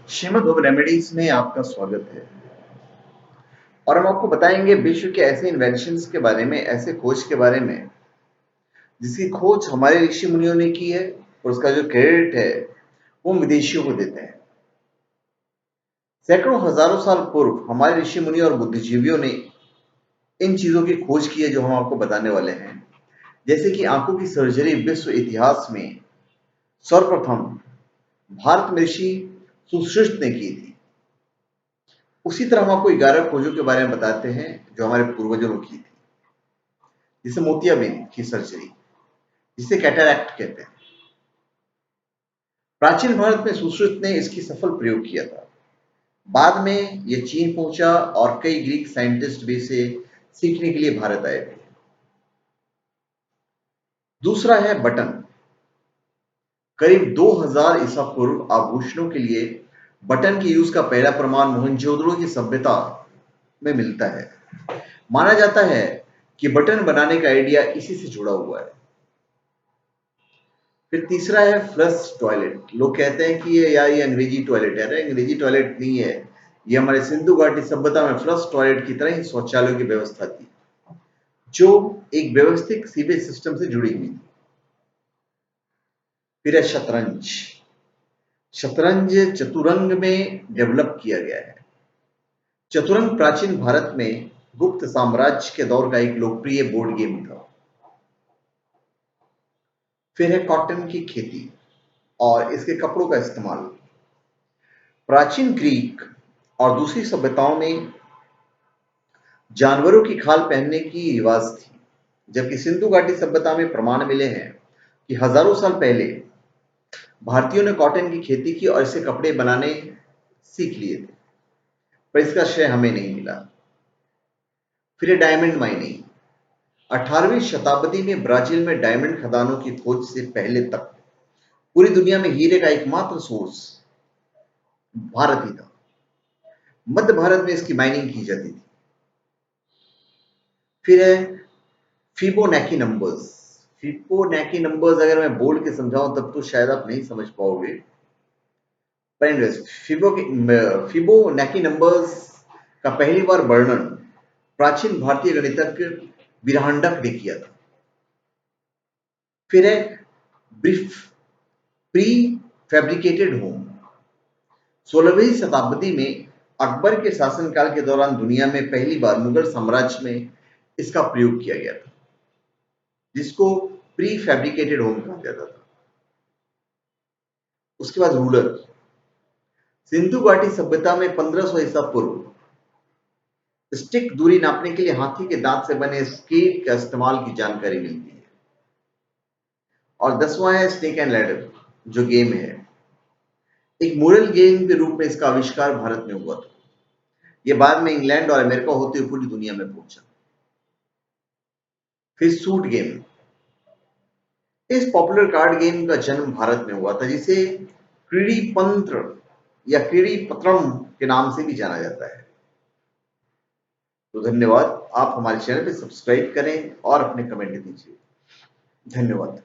Shrimad home remedies में आपका स्वागत है और हम आपको बताएंगे विश्व के ऐसे इन्वेंशंस के बारे में, ऐसे खोज के बारे में जिसकी खोज हमारे ऋषि मुनियों ने की है और उसका जो क्रेडिट है वो हम विदेशियों को देते हैं। सैकड़ों हजारों साल पूर्व हमारे ऋषि मुनि और बुद्धिजीवियों ने इन चीजों की खोज की है जो हम आपको बताने वाले हैं। जैसे कि आंखों की सर्जरी विश्व इतिहास में सर्वप्रथम भारत में ऋषि सुश्रुत ने की थी। उसी तरह हम आपको 11 खोजों के बारे में बताते हैं जो हमारे पूर्वजों ने की थी, जिसे मोतियाबिंद की सर्जरी, जिसे कैटरैक्ट कहते हैं। प्राचीन भारत में सुश्रुत ने इसकी सफल प्रयोग किया था। बाद में ये चीन पहुंचा और कई ग्रीक साइंटिस्ट भी इसे सीखने के लिए भारत आए थे। दूसरा है बटन। करीब 2000 ईसा पूर्व आभूषणों के लिए बटन के यूज का पहला प्रमाण मोहनजोदड़ो की सभ्यता में मिलता है। माना जाता है कि बटन बनाने का आइडिया इसी से जुड़ा हुआ है। फिर तीसरा है फ्लश टॉयलेट। लोग कहते हैं कि ये अंग्रेजी टॉयलेट है। अरे अंग्रेजी टॉयलेट नहीं है, ये हमारे सिंधु घाटी सभ्यता में फ्लश टॉयलेट की तरह ही शौचालयों की व्यवस्था थी, जो एक व्यवस्थित सीवेज सिस्टम से जुड़ी हुई थी। फिर है शतरंज। शतरंज चतुरंग में डेवलप किया गया है। चतुरंग प्राचीन भारत में गुप्त साम्राज्य के दौर का एक लोकप्रिय बोर्ड गेम था। फिर है कॉटन की खेती और इसके कपड़ों का इस्तेमाल। प्राचीन ग्रीक और दूसरी सभ्यताओं में जानवरों की खाल पहनने की रिवाज थी, जबकि सिंधु घाटी सभ्यता में प्रमाण मिले हैं कि हजारों साल पहले भारतीयों ने कॉटन की खेती की और इससे कपड़े बनाने सीख लिए थे, पर इसका श्रेय हमें नहीं मिला। फिर डायमंड माइनिंग। 18वीं शताब्दी में ब्राजील में डायमंड खदानों की खोज से पहले तक पूरी दुनिया में हीरे का एकमात्र सोर्स भारत ही था। मध्य भारत में इसकी माइनिंग की जाती थी। फिर है फिबोनाची नंबर्स। फिबोनाची नंबर्स अगर मैं बोल के समझाऊं तब तो शायद आप नहीं समझ पाओगे, पर फिबोनाची नंबर्स का पहली बार वर्णन प्राचीन भारतीय गणितज्ञ विरहांडक ने किया था। फिर है ब्रीफ प्री फैब्रिकेटेड होम। 16वीं शताब्दी में अकबर के शासनकाल के दौरान दुनिया में पहली बार मुगल साम्राज्य में इसका प्रयोग किया गया था, जिसको प्री फैब्रिकेटेड होम कहा जाता था। उसके बाद रूलर। सिंधु घाटी सभ्यता में 1500 ईसा पूर्व स्टिक दूरी नापने के लिए हाथी के दांत से बने स्केल का इस्तेमाल की जानकारी मिलती है। और 10वां है स्नेक एंड लैडर, जो गेम है। एक मुरल गेम के रूप में इसका आविष्कार भारत में हुआ था। यह बाद में इंग्लैंड और अमेरिका होते हुए पूरी दुनिया में पहुंचा। फिर सूट गेम। इस पॉपुलर कार्ड गेम का जन्म भारत में हुआ था, जिसे क्रीड़ी पंत्र या क्रीड़ी पत्रम के नाम से भी जाना जाता है। तो धन्यवाद। आप हमारे चैनल पे सब्सक्राइब करें और अपने कमेंट दीजिए। धन्यवाद।